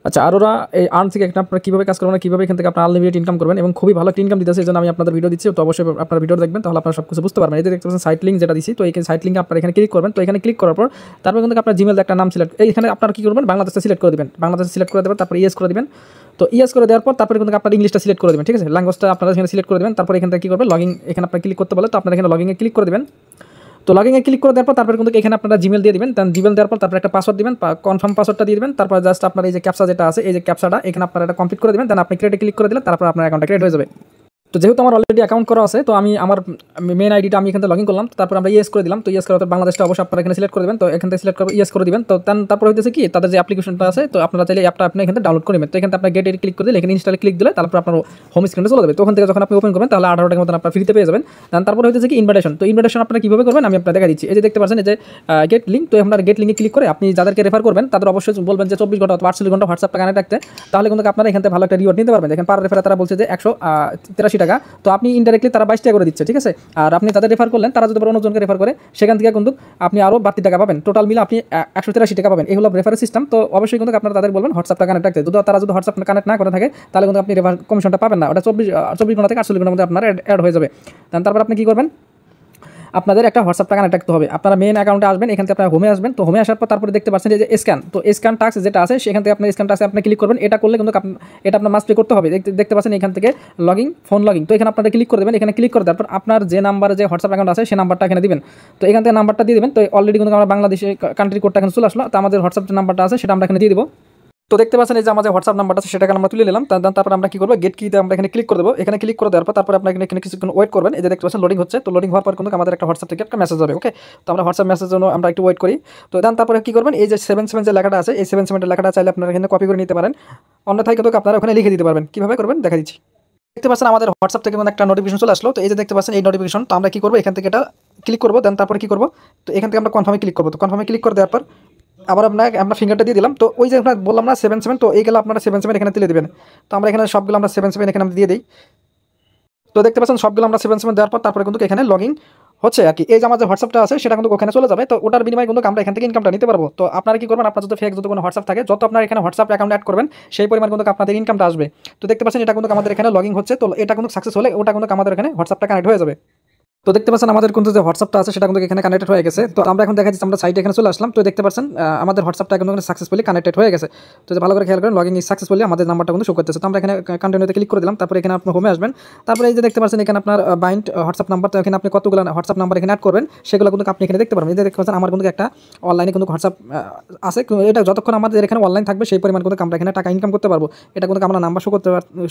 আচ্ছা, আরোরা এই আর্ন থেকে আপনারা কীভাবে কাজ করবেন, কীভাবে এখান থেকে আপনার আনলিমিটেড ইনকাম করবেন এবং খুবই ভালো একটা ইনকাম দিতেছে, এই জন্য আমি আপনাদের ভিডিও দিচ্ছি। তো অবশ্যই আপনার ভিডিও দেখবেন, তাহলে আপনারা সব কিছু বুঝতে পারবেন। এই যে দেখতে পাচ্ছেন সাইট লিঙ্ক যেটা দিচ্ছি, তো এই সাইট লিঙ্কে আপনারা এখানে ক্লিক করবেন। তো এখানে ক্লিক করার পর তারপর কিন্তু আপনার জিমেল একটা নাম সিলেক্ট, এইখানে আপনারা কী করবেন, বাংলাদেশটা সিলেক্ট করে দেবেন, বাংলাদেশ সিলেক্ট করে দেবেন, তারপর ইয়েস করে দেবেন। তো ইয়েস করে দেওয়ার পর তারপরে কিন্তু আপনার ইংলিশটা সিলেক্ট করে দেবেন, ঠিক আছে, ল্যাঙ্গুয়েজটা আপনারা এখানে সিলেক্ট করে দেবেন। তারপর এখান থেকে কী করবেন, লগইন, এখানে আপনার ক্লিক করতে বলে, তো আপনারা এখানে লগইনে ক্লিক করে দেবেন। তো লগইনে ক্লিক করে দেওয়ার পর তারপরে কিন্তু এখানে আপনারা জিমেল দিয়ে দিবেন, দেন জিমেল দেওয়ার পর তারপরে একটা পাসওয়ার্ড দিবেন, কনফার্ম পাসওয়ার্ডটা দিয়ে দিবেন। তারপর জাস্ট আপনার এই যে ক্যাপচা যেটা আছে, এই যে ক্যাপচাটা এখানে আপনারা এটা কমপ্লিট করে দেবেন, দেন আপনি ক্রিয়েটে ক্লিক করে দিলে তারপর আপনার অ্যাকাউন্টটা ক্রিয়েট হয়ে যাবে। তো যেহেতু আমার অলরেডি অ্যাকাউন্ট করা আছে, তো আমি আমার মেন আইডিটা আমি এখান থেকে লগইন করলাম। তারপর আমরা ইয়েস করে দিলাম। তো ইয়েস করার পর বাংলাদেশটা অবশ্যই আপনারা এখানে সিলেক্ট করে দেবেন। তো এখান থেকে সিলেক্ট করে ইয়েস করে দিবেন। তো তারপর হইতেছে কি, তাদের যে অ্যাপ্লিকেশনটা আছে, তো আপনারা চাইলে অ্যাপটা আপনি এখান থেকে ডাউনলোড করে নেবেন। তো এখান থেকে আপনার গেট এর ক্লিক করে দিলে, এখানে ইনস্টলে ক্লিক দিলে তারপর আপনার হোম স্ক্রিনে চলে যাবে। তো ওখান থেকে যখন আপনি ওপেন করবেন তাহলে 18 টাকার মতন আপনার ফ্রিতে পেয়ে যাবেন। দেন তারপর হইতেছে কি ইনভাইটেশন। তো ইনভাইটেশন আপনারা কীভাবে করবেন আমি আপনাদের দেখা দিচ্ছি। এই যে দেখতে পাচ্ছেন এই যে গেট লিঙ্ক, তো আপনার গেট লিঙ্কে ক্লিক করে আপনি যাদেরকে রেফার করবেন তাদের অবশ্যই বলবেন যে 24 ঘন্টা অথবা 48 ঘন্টা হোয়াটসঅ্যাপটা কানেক্ট রাখতে, তাহলে কিন্তু আপনারা এখান থেকে ভালো একটা রিওয়ার্ড নিতে পারবেন। দেখেন পার রেফারে তারা বলছে যে 183 টাকা, তো আপনি ইনডাইরেক্টলি তারা 22 টাকা করে দিচ্ছে, ঠিক আছে। আর আপনি তাদের রেফার করলেন, তারা যদি অন্যজনকে রেফার করে সেখান থেকে কিন্তু আপনি আরও বাড়তি টাকা পাবেন, টোটাল মিলে আপনি 183 টাকা পাবেন। এই হলো রেফারের সিস্টেম। তো অবশ্যই কিন্তু আপনারা তাদের বলবেন হোয়াটসঅ্যাপটা কানেক্ট রাখতে, যদি তারা যদি হোয়াটসঅ্যাপ কানেক্ট না করে থাকে তাহলে কিন্তু আপনি রেফার কমিশনটা পাবেন না, ওটা 24 ঘন্টা থেকে 48 ঘন্টার মধ্যে আপনার অ্যাড হয়ে যাবে। তারপর আপনি কী করবেন, আপনাদের একটা হোয়াটসঅ্যাপটা কানেক্ট রাখতে হবে। আপনারা মেন অ্যাকাউন্টে আসবেন, এখান থেকে আপনারা হোমে আসবেন। তো হোমে আসার পর তারপরে দেখতে পাচ্ছেন যে স্ক্যান, তো স্ক্যান টাস্ক যেটা আছে সেখান থেকে আপনার স্ক্যান টাস্কে আপনি ক্লিক করবেন। এটা করলে কিন্তু এটা আপনার মাস্ট পে করতে হবে। দেখতে পাচ্ছেন এখান থেকে লগইন, ফোন লগইন, তো এখানে আপনারা ক্লিক করে দেবেন। এখানে ক্লিক করে দেওয়ার পর আপনার যে নাম্বারে যে হোয়াটসঅ্যাপ অ্যাকাউন্ট আছে সেই নাম্বারটা এখানে দিবেন। তো এখান থেকে নাম্বারটা দিয়ে দেবেন। তো অলরেডি কিন্তু আমরা বাংলাদেশে কান্ট্রি কোডটা এখানে চলে আসলো, তো আমাদের হোয়াটসঅ্যাপ যে নাম্বারটা আছে সেটা আমরা এখানে দিয়ে দেবো। তো দেখতে পাচ্ছেন এই যে আমাদের হোয়াটসঅ্যাপ নাম্বারটা আছে সেটাকে আমরা তুলে নিলাম। তারপর আমরা কি করবো, গেট কিতে আমরা এখানে ক্লিক করে দেবো। এখানে ক্লিক করে দেওয়ার পর তারপর আপনার এখানে কিছুক্ষণ ওয়েট করবেন। এই যে দেখতে পাচ্ছেন লোডিং হচ্ছে। তো লোডিং হওয়ার পর কিন্তু আমাদের একটা হোয়াটসঅ্যাপ থেকে একটা মেসেজ হবে। ওকে, তো আমরা হোয়াটসঅ্যাপ মেসেজের জন্য আমরা একটু ওয়েট করি। তো তারপরে কি করবেন, এই যে 77 যে লেখাটা আছে, এই 77 লেখাটা চাইলে আপনারা এখানে কপি করে নিতে পারেন, অন্যথায় কিন্তু আপনারা ওখানে লিখে দিতে পারবেন। কীভাবে করবেন দেখা দিচ্ছি। দেখতে পাচ্ছেন আমাদের হোয়াটসঅ্যাপ থেকে একটা নোটিফিকেশন চলে আসলো। তো এই যে দেখতে পাচ্ছেন এই নোটিফিকেশন, তো আমরা কি করবো, এখান থেকে এটা ক্লিক করবো। দেন তারপরে কি করবো, তো এখান থেকে আমরা কনফার্মে ক্লিক করবো। তো কনফার্মে ক্লিক করে দেওয়ার পর আবার আমরা ফিঙ্গারটা দিয়ে দিলাম। তো ওই যে আপনার বললাম না 77, তো এইগুলো আপনারা 77 এখানে তুলে দেবেন। তো আমরা এখানে সবগুলো আমরা 77 এখানে আমরা দিয়ে দিই। তো দেখতে পাচ্ছেন সবগুলো আমরা 77 দেওয়ার পর তারপরে কিন্তু এখানে লগইন হচ্ছে আর কি। এই যে আমাদের হোয়াটসঅ্যাপটা আছে সেটা কিন্তু ওখানে চলে যাবে। তো ওটার বিনিময়ে কিন্তু আমরা এখান থেকে ইনকামটা নিতে পারবো। তো আপনারা কি করবেন, আপনার যদি ফেক যদি কোনো হোয়াটসঅ্যাপ থাকে, যত আপনার এখানে হোয়াটসঅ্যাপ অ্যাকাউন্ট অ্যাড করবেন সেই পরিমাণ কিন্তু আপনাদের ইনকামটা আসবে। তো দেখতে পাচ্ছেন এটা কিন্তু আমাদের এখানে লগইন হচ্ছে। তো এটা কিন্তু সাকসেস হলে ওটা কিন্তু আমাদের এখানে হোয়াটসঅ্যাপটা কানেক্ট হয়ে যাবে। তো দেখতে পাচ্ছেন আমাদের কিন্তু যে হোয়াটসঅ্যাপটা আছে সেটা কিন্তু এখানে কানেক্টেড হয়ে গেছে। তো আমরা এখন দেখা যাচ্ছে আমরা সাইটে এখানে চলে আসলাম। তো দেখতে পাচ্ছেন আমাদের হোয়াটসঅ্যাপটা কিন্তু সাকসেসফুলি কানেক্টেড হয়ে গেছে। তো যে ভালো করে খেয়াল করেন, লগইন ইজ সাকসেসফুলি আমাদের নাম্বারটা কিন্তু শো করতেছে। তো আমরা এখানে কন্টিনিউতে ক্লিক করে দিলাম। তারপরে এখানে আপনি হোমে আসবেন। তারপরে এই যে দেখতে পাচ্ছেন এখানে আপনার বাইন্ড হোয়াটসঅ্যাপ নাম্বার, তো এখানে আপনি কতগুলো হোয়াটসঅ্যাপ নাম্বার এখানে অ্যাড করবেন সেগুলো কিন্তু আপনি এখানে দেখতে পারবেন। এই যে দেখতে পাচ্ছেন আমার কিন্তু একটা অনলাইনে কিন্তু হোয়াটসঅ্যাপ আছে। এটা যতক্ষণ আমাদের এখানে অনলাইন থাকবে সেই পরিমাণ কিন্তু আমরা এখানে টাকা ইনকাম করতে পারবো। এটা কিন্তু আমরা নাম্বার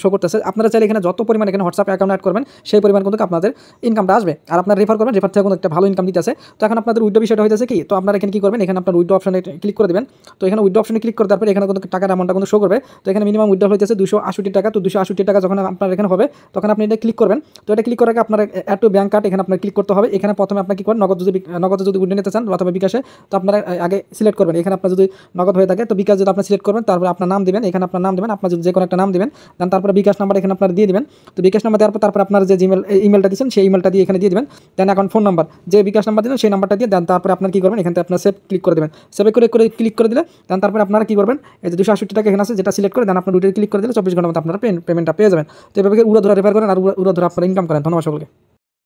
শো করতেছে। আপনারা চাইলে এখানে যত পরিমাণ এখানে হোয়াটসঅ্যাপ অ্যাকাউন্ট অ্যাড করবেন সেই পরিমাণ কিন্তু আপনাদের ইনকামটা আসবে। আর আপনার রেফার করবেন, রেফার থেকে একটা ভালো ইনকাম দিতেছে। তো এখন আপনাদের উইড্রো বিষয়টা হয়েছে কি, তো আপনারা এখানে কি করবেন, এখানে আপনার উইড্রো অপশনে ক্লিক করে দেবেন। তো এখানে উইড্রো অপশনে ক্লিক করে তারপরে এখানে কিন্তু টাকার অ্যামাউন্টটা কিন্তু শো করবে। তো এখানে মিনিমাম উইড্রো হইতেছে 268 টাকা। তো 268 টাকা যখন আপনার এখানে হবে তখন আপনি এটা ক্লিক করবেন। তো এটা ক্লিক করার আগে আপনার অ্যাড টু ব্যাংক কার্ড এখানে আপনার ক্লিক করতে হবে। এখানে প্রথমে আপনি কি করেন, নগদ যদি উইড্রো নিতে চান অথবা বিকাশে, তো আপনারা আগে সিলেক্ট করবেন। এখানে আপনার যদি নগদ হয়ে থাকে তো বিকাশ যদি আপনি সিলেক্ট করবেন, তারপরে আপনার নাম দিবেন, এখানে আপনার নাম দিবেন, আপনার যদি যে কোনো একটা নাম দিবেন। দেন তারপরে বিকাশ নাম্বার এখানে আপনার দিয়ে দিবেন। তো বিকাশ নাম্বার দেওয়ার পর তারপর আপনার যে ইমেলটা দিচ্ছেন সেই ইমেলটা দিয়ে এখানে দিয়ে দিবেন। দেন এখন ফোন নাম্বার, যে বিকাশ নাম্বার দিলেন সেই নাম্বারটা দিয়ে দেন তারপরে আপনার কি করবেন, এখান থেকে আপনার সেভ ক্লিক করে দেবেন। সেভ করে ক্লিক করে দিলে দেন তারপরে আপনারা কি করবেন, এই যে 268 টাকা এখানে আছে যেটা সিলেক্ট করে দেন আপনার দুটো ক্লিক করে দিলে 24 ঘন্টার মধ্যে আপনারা পেমেন্টটা পেয়ে যাবেন। তো এভাবে উড়াধুরা রেফার করেন আর উড়াধুরা আপনারা ইনকাম করেন। ধন্যবাদ সকলকে।